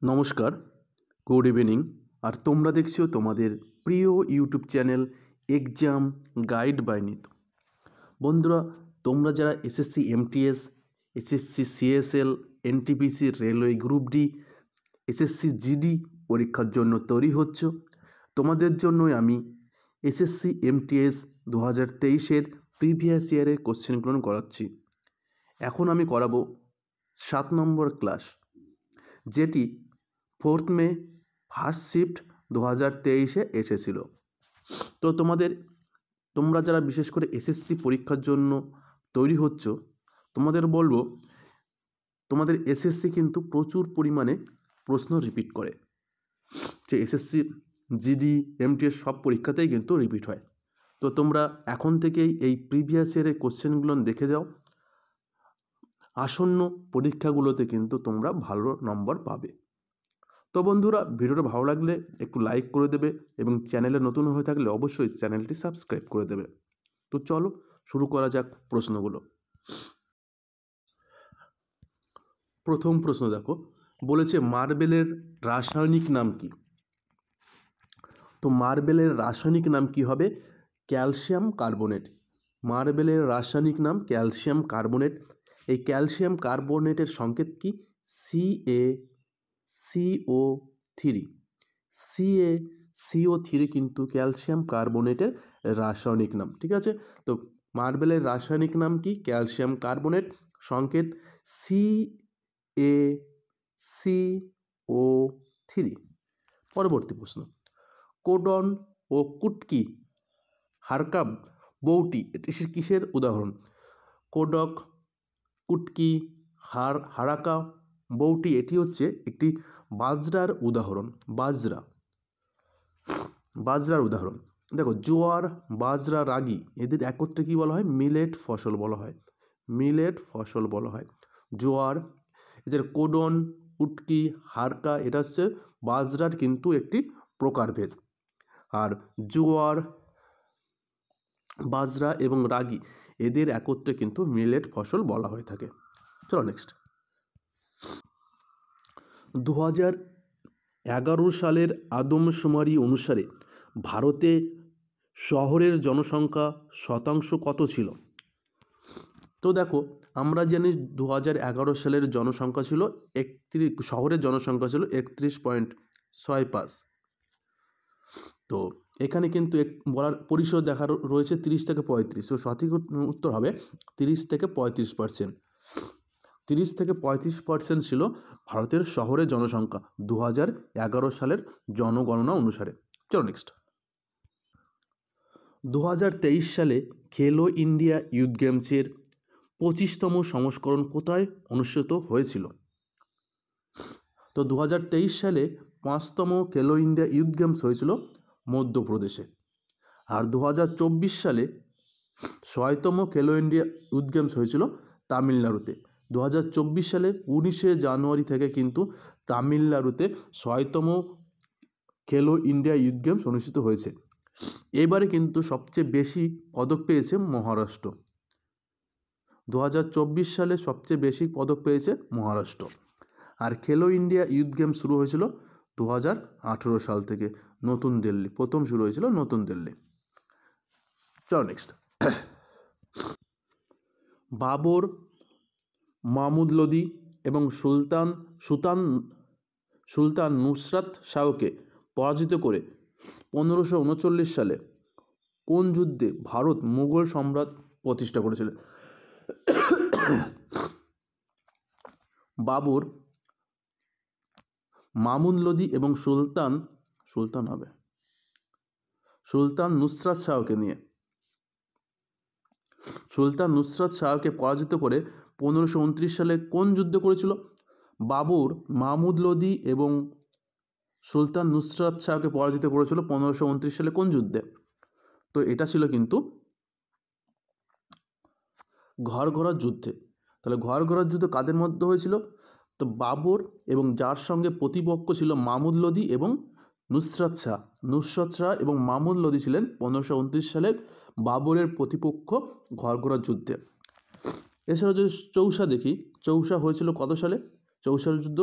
নমস্কার, good evening. আর তোমরা দেখছো তোমাদের প্রিয় YouTube channel exam guide by Nitu. বন্ধুরা, তোমরা যারা SSC MTS, SSC CSL, NTPC, railway group D, SSC GD পরীক্ষার জন্য তৈরি হচ্ছ, তোমাদের জন্যই আমি এসএসসি এমটিএস 2023-এর প্রিভিয়াস ইয়ারের কোশ্চেনগুলো করাচ্ছি। এখন আমি করাবো 7 নম্বর ক্লাস, যেটি 4 মে ফার্স্ট শিফট 2023-এ এসেছিল। তো তোমরা যারা বিশেষ করে এসএসসি পরীক্ষার জন্য তৈরি হচ্ছ, তোমাদের বলবো, তোমাদের এসএসসি কিন্তু প্রচুর পরিমাণে প্রশ্ন রিপিট করে। যে এসএসসি জিডি এমটিএস সব পরীক্ষাতেই কিন্তু রিপিট হয়। তো তোমরা এখন থেকেই এই প্রিভিয়াস ইয়ারের কোশ্চেনগুলো দেখে যাও। আসন্ন পরীক্ষাগুলোতে কিন্তু তোমরা ভালো নম্বর পাবে। তো বন্ধুরা, ভিডিওটা ভালো লাগলে একটু লাইক করে দেবে এবং চ্যানেলে নতুন হয়ে থাকলে অবশ্যই চ্যানেলটি সাবস্ক্রাইব করে দেবে। তো চলো শুরু করা যাক প্রশ্নগুলো। প্রথম প্রশ্ন দেখো, বলেছে মার্বেলের রাসায়নিক নাম কি? তো মার্বেলের রাসায়নিক নাম কি হবে? Calcium carbonate. মার্বেলের রাসায়নিক নাম ক্যালসিয়াম কার্বনেট। এই ক্যালসিয়াম কার্বনেটের সংকেত কি? CaCO3। CaCO3 কিন্তু ক্যালসিয়াম কার্বনেটের রাসায়নিক নাম। ঠিক আছে, তো মার্বেলের রাসায়নিক নাম কি? ক্যালসিয়াম কার্বনেট, সংকেত CaCO3। পরবর্তী প্রশ্ন, কোডন ও কুটকি হারকা বউটি এটি কিসের উদাহরণ? কোডক, কুটকি, হারাকা বউটি এটি হচ্ছে একটি বাজরার উদাহরণ। বাজরার উদাহরণ। দেখো, জোয়ার, বাজরা, রাগি এদের একত্রে কি বলা হয়? মিলেট ফসল বলা হয়। মিলেট ফসল বলা হয়। জোয়ার, এদের কোডন, কুটকি, হারকা এটা হচ্ছে বাজরার কিন্তু একটি প্রকারভেদ। আর জোয়ার, বাজরা এবং রাগি এদের একত্রে কিন্তু মিলেট ফসল বলা হয়ে থাকে। চলো নেক্সট। 2011 সালের আদমশুমারি অনুসারে ভারতে শহরের জনসংখ্যা শতাংশ কত ছিল? তো দেখো, আমরা জানি 2011 সালের জনসংখ্যা ছিল শহরের জনসংখ্যা ছিল 31.65। তো এখানে কিন্তু বলার পরিসর দেখা রয়েছে 30 থেকে 35। তো সঠিক উত্তর হবে 30 থেকে 35%। 30 থেকে 35% ছিল ভারতের শহরের জনসংখ্যা 2011 সালের জনগণনা অনুসারে। চলো নেক্সট। 2023 সালে খেলো ইন্ডিয়া ইউথ গেমসের 25তম সংস্করণ কোথায় অনুষ্ঠিত হয়েছিল? তো 2023 সালে 5তম খেলো ইন্ডিয়া ইউথ গেমস হয়েছিল মধ্যপ্রদেশে। আর 2024 সালে 6তম খেলো ইন্ডিয়া ইউথ গেমস হয়েছিল তামিলনাড়ুতে। 2024 সালে 19শে জানুয়ারি থেকে কিন্তু তামিলনাড়ুতে 6তম খেলো ইন্ডিয়া ইউথ গেমস অনুষ্ঠিত হয়েছে। এবারে কিন্তু সবচেয়ে বেশি পদক পেয়েছে মহারাষ্ট্র। 2024 সালে সবচেয়ে বেশি পদক পেয়েছে মহারাষ্ট্র। আর খেলো ইন্ডিয়া ইউথ গেমস শুরু হয়েছিল 2018 সাল থেকে নতুন দিল্লি, প্রথম শুরু হয়েছিল নতুন দিল্লি। চলো নেক্সট। বাবর, মাহমুদ লোদি এবং সুলতান নুসরাত শাহকে পরাজিত করে 1539 সালে কোন যুদ্ধে ভারত মুঘল সম্রাট প্রতিষ্ঠা করেছিলেন? বাবর, মামুন লোদি এবং সুলতান নুসরাত শাহকে পরাজিত করে 1529 সালে কোন যুদ্ধ করেছিল? বাবর, মাহমুদ লোদি এবং সুলতান নুসরাত শাহকে পরাজিত করেছিল 1529 সালে কোন যুদ্ধে? তো এটা ছিল কিন্তু ঘরঘরার যুদ্ধে। তাহলে ঘরঘরার যুদ্ধ কাদের মধ্যে হয়েছিল? তো বাবর এবং যার সঙ্গে প্রতিপক্ষ ছিল মাহমুদ লোদি এবং নুসরাত শাহ এবং মাহমুদ লোদি ছিলেন 1529 সালের বাবরের প্রতিপক্ষ ঘরঘরার যুদ্ধে। এছাড়া যদি চৌসা দেখি, চৌসা হয়েছিল কত সালে? চৌসার যুদ্ধ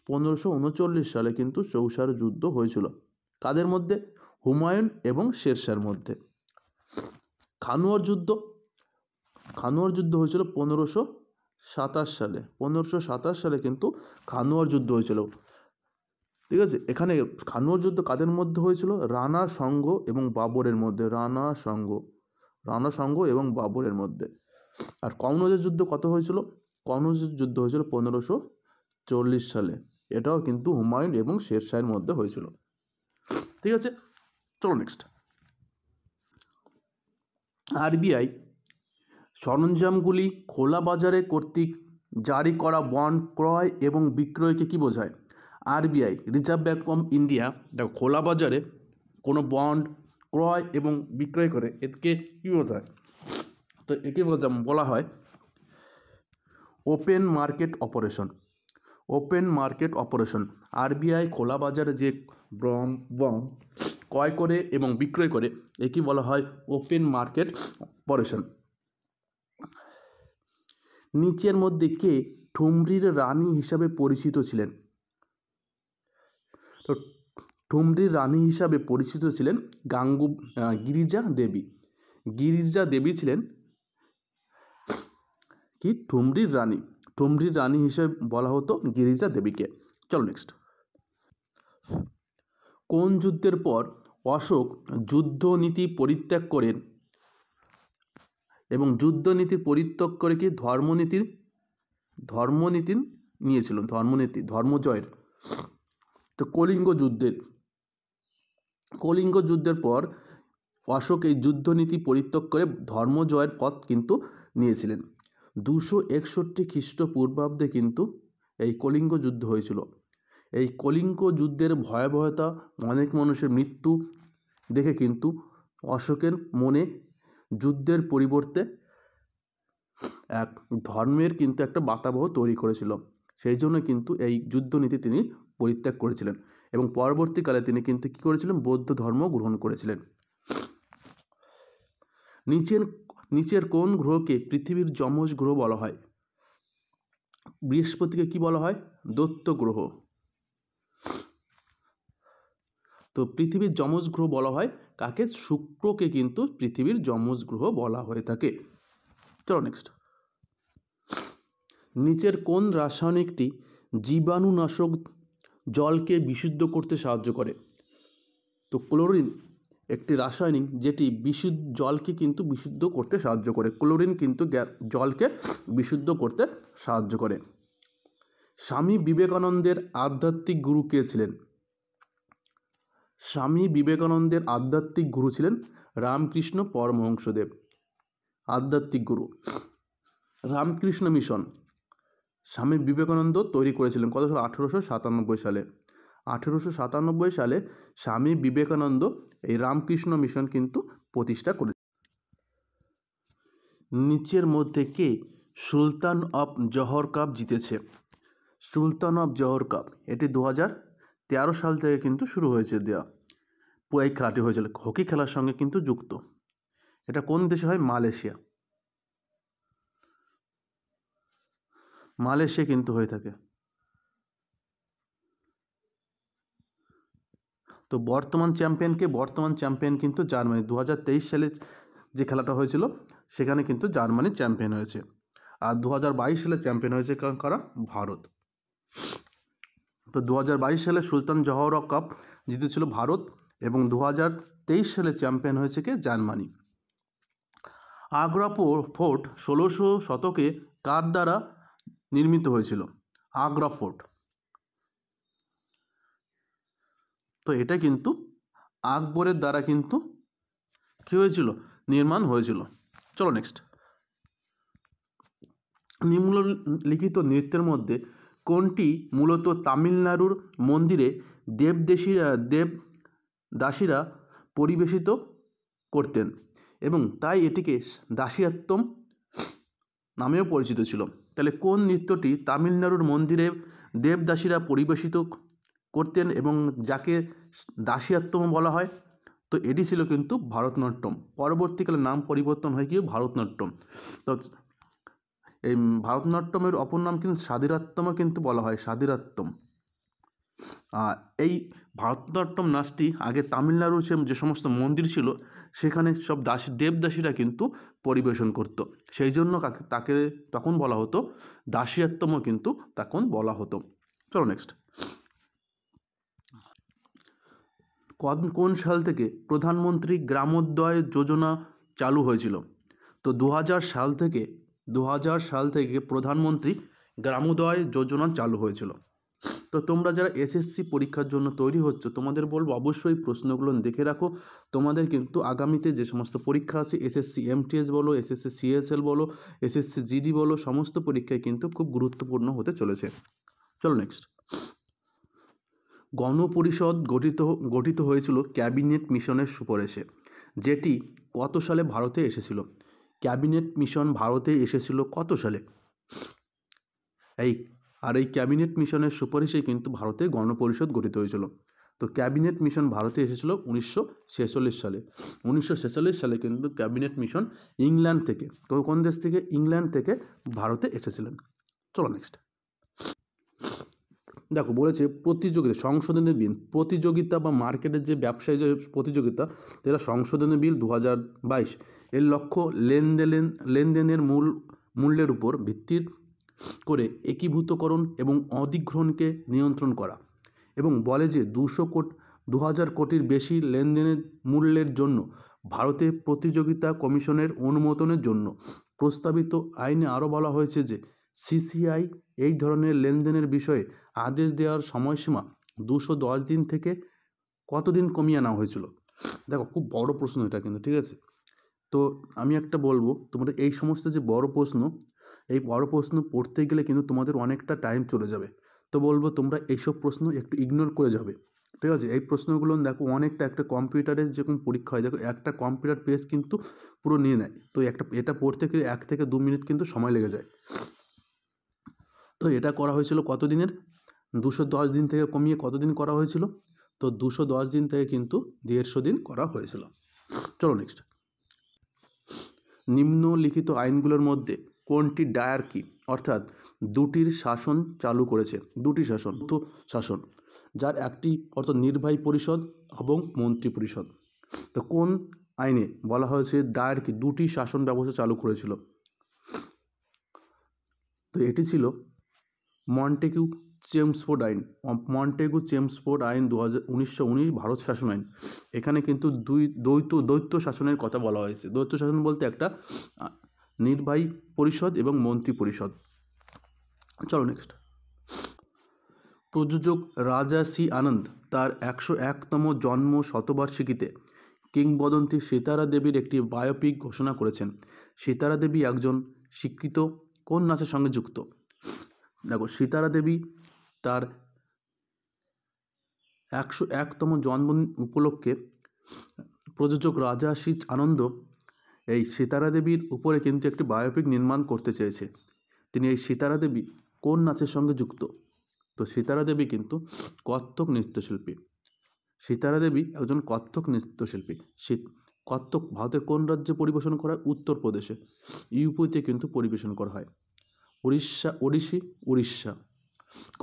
1539 সালে কিন্তু চৌসার যুদ্ধ হয়েছিল। কাদের মধ্যে? হুমায়ুন এবং শেরশাহর মধ্যে। খানুয়ার যুদ্ধ হয়েছিল 1527 সালে। 1527 সালে কিন্তু খানুয়ার যুদ্ধ হয়েছিল। ঠিক আছে, এখানে খানুয়ার যুদ্ধ কাদের মধ্যে হয়েছিল? রানা সঙ্গ এবং বাবরের মধ্যে। রানা সঙ্গ এবং বাবরের মধ্যে। আর কনৌজের যুদ্ধ কত হয়েছিল? কনৌজের যুদ্ধ হয়েছিল 1540 সালে। এটাও কিন্তু হুমায়ুন এবং শেরশাহের মধ্যে হয়েছিল। ঠিক আছে, চলো নেক্সট। আরবিআই সরঞ্জামগুলি খোলা বাজারে কর্তৃক জারি করা বন্ড ক্রয় এবং বিক্রয়কে কি বোঝায়? RBI, reserve bank of India, দেখো খোলা বাজারে কোনো বন্ড ক্রয় এবং বিক্রয় করে, একে কী বোঝায়? তো একে বলা হয় ওপেন মার্কেট অপারেশন। আরবিআই খোলা বাজারে যে বন্ড ক্রয় করে এবং বিক্রয় করে, একে বলা হয় ওপেন মার্কেট অপারেশন। নিচের মধ্যে কে ঠুমরির রানী হিসাবে পরিচিত ছিলেন? তো ঠুমরির রানী হিসাবে পরিচিত ছিলেন গিরিজা দেবী ছিলেন কি ঠুমরির রানী হিসেবে বলা হতো গিরিজা দেবীকে। চলো নেক্সট। কোন যুদ্ধের পর অশোক যুদ্ধনীতি পরিত্যাগ করেন এবং যুদ্ধনীতি পরিত্যাগ করে কি ধর্মনীতি নিয়েছিল? ধর্মজয়ের। তো কলিঙ্গ যুদ্ধের পর অশোক এই যুদ্ধনীতি পরিত্যাগ করে ধর্মজয়ের পথ কিন্তু নিয়েছিলেন। 261 খ্রিস্টপূর্বাব্দে কিন্তু এই কলিঙ্গ যুদ্ধ হয়েছিল। এই কলিঙ্গ যুদ্ধের ভয়াবহতা, অনেক মানুষের মৃত্যু দেখে কিন্তু অশোকের মনে যুদ্ধের পরিবর্তে এক ধর্মের কিন্তু একটা বাতাবহ তৈরি করেছিল। সেই জন্য কিন্তু এই যুদ্ধনীতি তিনি পরিত্যাগ করেছিলেন এবং পরবর্তীকালে তিনি কিন্তু কী করেছিলেন? বৌদ্ধ ধর্ম গ্রহণ করেছিলেন। নিচের কোন গ্রহকে পৃথিবীর যমজ গ্রহ বলা হয়? বৃহস্পতিকে কি বলা হয়? দৈত্য গ্রহ। তো পৃথিবীর যমজ গ্রহ বলা হয় কাকে? শুক্রকে কিন্তু পৃথিবীর যমজ গ্রহ বলা হয়ে থাকে। চলো নেক্সট। নিচের কোন রাসায়নিকটি জীবাণুনাশক জলকে বিশুদ্ধ করতে সাহায্য করে? তো ক্লোরিন একটি রাসায়নিক যেটি জলকে কিন্তু বিশুদ্ধ করতে সাহায্য করে। ক্লোরিন কিন্তু জলকে বিশুদ্ধ করতে সাহায্য করে। স্বামী বিবেকানন্দের আধ্যাত্মিক গুরু কে ছিলেন? স্বামী বিবেকানন্দের আধ্যাত্মিক গুরু ছিলেন রামকৃষ্ণ পরমহংসদেব। আধ্যাত্মিক গুরু। রামকৃষ্ণ মিশন স্বামী বিবেকানন্দ তৈরি করেছিলেন কত সালে? 1897 সালে। 1897 সালে স্বামী বিবেকানন্দ এই রামকৃষ্ণ মিশন কিন্তু প্রতিষ্ঠা করেছিলেন। নিচের মধ্যে কে সুলতান অফ জোহর কাপ জিতেছে? সুলতান অফ জোহর কাপ এটি 2013 সাল থেকে কিন্তু শুরু হয়েছে দেওয়া। এই খেলাটি হয়েছিল হকি খেলার সঙ্গে কিন্তু যুক্ত। এটা কোন দেশে হয়? মালয়েশিয়া কিন্তু হয়ে থাকে। তো বর্তমান চ্যাম্পিয়ন কিন্তু জার্মানি। 2023 সালে যে খেলাটা হয়েছিল সেখানে কিন্তু জার্মানি চ্যাম্পিয়ন হয়েছে। আর 2022 সালে চ্যাম্পিয়ন হয়েছে কারা? ভারত। তো 2022 সালে সুলতান জোহর কাপ জিতেছিল ভারত এবং 2023 সালে চ্যাম্পিয়ন হয়েছে কে? জার্মানি। আগ্রা ফোর্ট 1600 শতকে কার দ্বারা নির্মিত হয়েছিল? আগ্রা ফোর্ট। তো এটা কিন্তু আকবরের দ্বারা কিন্তু কী হয়েছিল? নির্মাণ হয়েছিল। চলো নেক্সট। নিম্নলিখিত নৃত্যের মধ্যে কোনটি মূলত তামিলনাড়ুর মন্দিরে দেবদাসীরা পরিবেশিত করতেন এবং তাই এটিকে দাসিয়াত্তম নামেও পরিচিত ছিল? তাহলে কোন নৃত্যটি তামিলনাড়ুর মন্দিরে দেবদাসীরা পরিবেশিত করতেন এবং যাকে দাসিয়াত্তম বলা হয়? তো এটি ছিল কিন্তু ভারতনাট্যম। পরবর্তীকালে নাম পরিবর্তন হয় কি ভারতনাট্যম। তো এই ভারতনাট্যমের অপর নাম কিন্তু স্বাধীরাত্তমও কিন্তু বলা হয়, স্বাধীরাত্তম। এই ভারতনাট্যম নাচটি আগে তামিলনাড়ুর যে সমস্ত মন্দির ছিল সেখানে সব দেবদাসীরা কিন্তু পরিবেশন করত, সেই জন্য তাকে তখন বলা হতো দাসিয়াত্তমও কিন্তু তখন বলা হতো। চলো নেক্সট। কোন সাল থেকে প্রধানমন্ত্রী গ্রামোদয় যোজনা চালু হয়েছিল? তো 2000 সাল থেকে প্রধানমন্ত্রী গ্রামোদয় যোজনা চালু হয়েছিল। তো তোমরা যারা এসএসসি পরীক্ষার জন্য তৈরি হচ্ছ, তোমাদের বলবো অবশ্যই প্রশ্নগুলো দেখে রাখো। তোমাদের কিন্তু আগামীতে যে সমস্ত পরীক্ষা আছে, এসএসসি এমটিএস বলো, এসএসসি সিএসএল বলো, এসএসসি জিডি বলো, সমস্ত পরীক্ষায় কিন্তু খুব গুরুত্বপূর্ণ হতে চলেছে। চলো নেক্সট। গণপরিষদ গঠিত হয়েছিল ক্যাবিনেট মিশনের সুপারিশে, যেটি কত সালে ভারতে এসেছিল? ক্যাবিনেট মিশন ভারতে এসেছিল কত সালে? এই ক্যাবিনেট মিশনের সুপারিশে কিন্তু ভারতে গণপরিষদ গঠিত হয়েছিল। তো ক্যাবিনেট মিশন ভারতে এসেছিল 1946 সালে। 1946 সালে কিন্তু ক্যাবিনেট মিশন ইংল্যান্ড থেকে, তো কোন দেশ থেকে? ইংল্যান্ড থেকে ভারতে এসেছিলেন। চলো নেক্সট। দেখো বলেছে প্রতিযোগিতা সংশোধনী বিল, প্রতিযোগিতা বা মার্কেটের যে ব্যবসায়ী যে প্রতিযোগিতা, যেটা সংশোধনী বিল 2022, এর লক্ষ্য লেনদেনের মূল্যের উপর ভিত্তি করে একীভূতকরণ এবং অধিগ্রহণকে নিয়ন্ত্রণ করা, এবং বলে যে 2000 কোটির বেশি লেনদেনের মূল্যের জন্য ভারতে প্রতিযোগিতা কমিশনের অনুমোদনের জন্য প্রস্তাবিত আইনে আরও বলা হয়েছে যে সিসিআই এই ধরনের লেনদেনের বিষয়ে আদেশ দেওয়ার সময়সীমা 210 দিন থেকে কতদিন কমিয়ে আনা হয়েছিল? দেখো খুব বড় প্রশ্ন এটা কিন্তু, ঠিক আছে? তো আমি একটা বলবো, তোমরা এই সমস্ত যে বড় প্রশ্ন পড়তে গেলে কিন্তু তোমাদের অনেকটা টাইম চলে যাবে। তো বলবো তোমরা এইসব প্রশ্ন একটু ইগনোর করে যাবে, ঠিক আছে? এই প্রশ্নগুলো দেখো অনেকটা, একটা কম্পিউটারের যেরকম পরীক্ষা হয়, দেখো একটা কম্পিউটার পেজ কিন্তু পুরো নিয়ে নেয়, তো এটা পড়তে গেলে 1 থেকে 2 মিনিট কিন্তু সময় লেগে যায়। তো এটা করা হয়েছিল কতদিনের? 210 দিন থেকে কমিয়ে কতদিন করা হয়েছিল? তো 210 দিন থেকে কিন্তু 150 দিন করা হয়েছিল। চলো নেক্সট। নিম্নলিখিত আইনগুলোর মধ্যে কোনটি ডায়ার্কি অর্থাৎ দুটির শাসন চালু করেছে? দুটি শাসন, যার একটি অর্থাৎ নির্বাহী পরিষদ এবং মন্ত্রী পরিষদ। তো কোন আইনে বলা হয়েছে ডায়ার্কি দুটি শাসন ব্যবস্থা চালু করেছিল? তো এটি ছিল মন্টেগু চেমসফোর্ড আইন 1919 ভারত শাসন আইন। এখানে কিন্তু দ্বৈত শাসনের কথা বলা হয়েছে। দ্বৈত শাসন বলতে একটা নির্বাহী পরিষদ এবং মন্ত্রী পরিষদ। চলো নেক্সট। প্রযোজক রাজা সি আনন্দ তার 101তম জন্ম শতবার্ষিকীতে কিংবদন্তি সিতারা দেবীর একটি বায়োপিক ঘোষণা করেছেন। সিতারা দেবী একজন স্বীকৃত কোন নাচের সঙ্গে যুক্ত? দেখো সিতারা দেবী তার 101তম জন্মদিন উপলক্ষে প্রযোজক রাজা সি আনন্দ এই সিতারা দেবীর উপরে কিন্তু একটি বায়োপিক নির্মাণ করতে চেয়েছে। তিনি এই সিতারা দেবী কোন নাচের সঙ্গে যুক্ত? তো সিতারা দেবী কিন্তু কত্থক নৃত্যশিল্পী। সিতারা দেবী একজন কত্থক নৃত্যশিল্পী। কত্থক ভারতের কোন রাজ্যে পরিবেশন করা হয়? উত্তরপ্রদেশে। ইউপিতে কিন্তু পরিবেশন করা হয়। ওড়িশি উড়িষ্যা,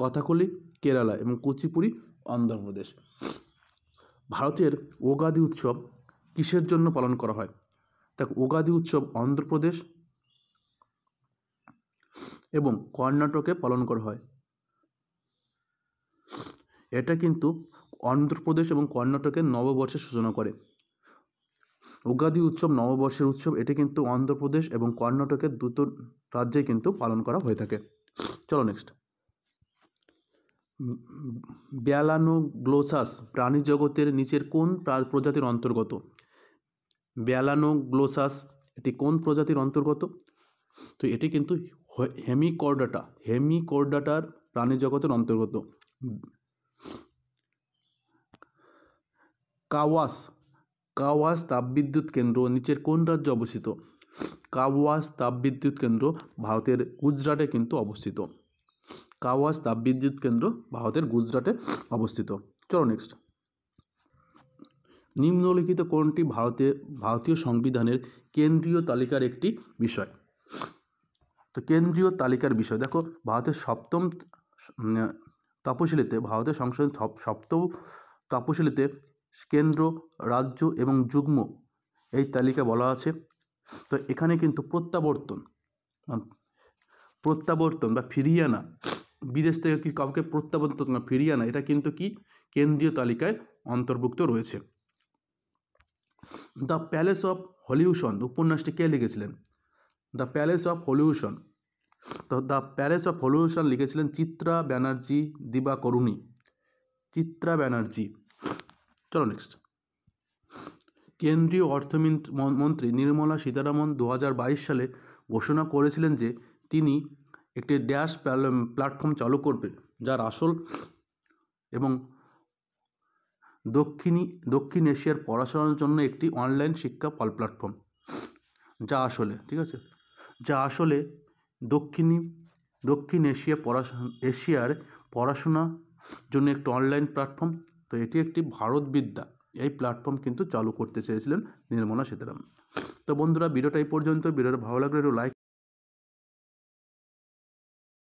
কথাকলি কেরালা এবং কুচিপুড়ি অন্ধ্রপ্রদেশ। ভারতের উগাদি উৎসব কিসের জন্য পালন করা হয়? দেখো উগাদি উৎসব অন্ধ্রপ্রদেশ এবং কর্ণাটকে পালন করা হয়। এটা কিন্তু অন্ধ্রপ্রদেশ এবং কর্ণাটকের নববর্ষের সূচনা করে। উগাদি উৎসব নববর্ষের উৎসব, এটি কিন্তু অন্ধ্রপ্রদেশ এবং কর্ণাটকের দুটো রাজ্যে কিন্তু পালন করা হয়ে থাকে। চলো নেক্সট। ব্যালানোগ্লোসাস প্রাণী জগতের নিচের কোন প্রজাতির অন্তর্গত? ব্যালানোগ্লোসাস এটি কোন প্রজাতির অন্তর্গত? তো এটি কিন্তু হেমিকর্ডাটার প্রাণী জগতের অন্তর্গত। কাওয়াস তাপবিদ্যুৎ কেন্দ্র নিচের কোন রাজ্যে অবস্থিত? কাওয়াস তাপবিদ্যুৎ কেন্দ্র ভারতের গুজরাটে কিন্তু অবস্থিত। কাওয়াস তাপবিদ্যুৎ কেন্দ্র ভারতের গুজরাটে অবস্থিত। চলো নেক্সট। নিম্নলিখিত কোনটি ভারতীয় সংবিধানের কেন্দ্রীয় তালিকার একটি বিষয়? তো কেন্দ্রীয় তালিকার বিষয় দেখো, ভারতের সপ্তম তপশিলিতে, ভারতের সংসদের সপ্তম তপশিলিতে কেন্দ্র, রাজ্য এবং যুগ্ম এই তালিকা বলা আছে। তো এখানে কিন্তু প্রত্যাবর্তন বা ফিরিয়ে আনা, বিদেশ থেকে কি কাউকে প্রত্যাবর্তন না ফিরিয়ে আনা, এটা কিন্তু কি কেন্দ্রীয় তালিকায় অন্তর্ভুক্ত রয়েছে। দ্য প্যালেস অফ হলিউশন উপন্যাসটি কে লিখেছিলেন? দ্য প্যালেস অফ হলিউশন, তো দ্য প্যালেস অফ হলিউশন লিখেছিলেন চিত্রা ব্যানার্জি দিবাকরুণী। চিত্রা ব্যানার্জি। চলো নেক্সট। কেন্দ্রীয় অর্থমন্ত্রী নির্মলা সীতারামন 2022 সালে ঘোষণা করেছিলেন যে তিনি একটি ড্যাশ প্ল্যাটফর্ম চালু করবে, যার আসল এবং দক্ষিণ এশিয়ার পড়াশোনার জন্য একটি অনলাইন শিক্ষা প্ল্যাটফর্ম, যা আসলে, ঠিক আছে, যা আসলে দক্ষিণ এশিয়ার পড়াশোনার জন্য একটি অনলাইন প্ল্যাটফর্ম। তো এটি একটি ভারত বিদ্যা, এই প্ল্যাটফর্ম কিন্তু চালু করতে চেয়েছিলেন নির্মলা সীতারামন। তো বন্ধুরা, ভিডিওটা এই পর্যন্ত। ভিডিওটা ভালো লাগলে একটু লাইক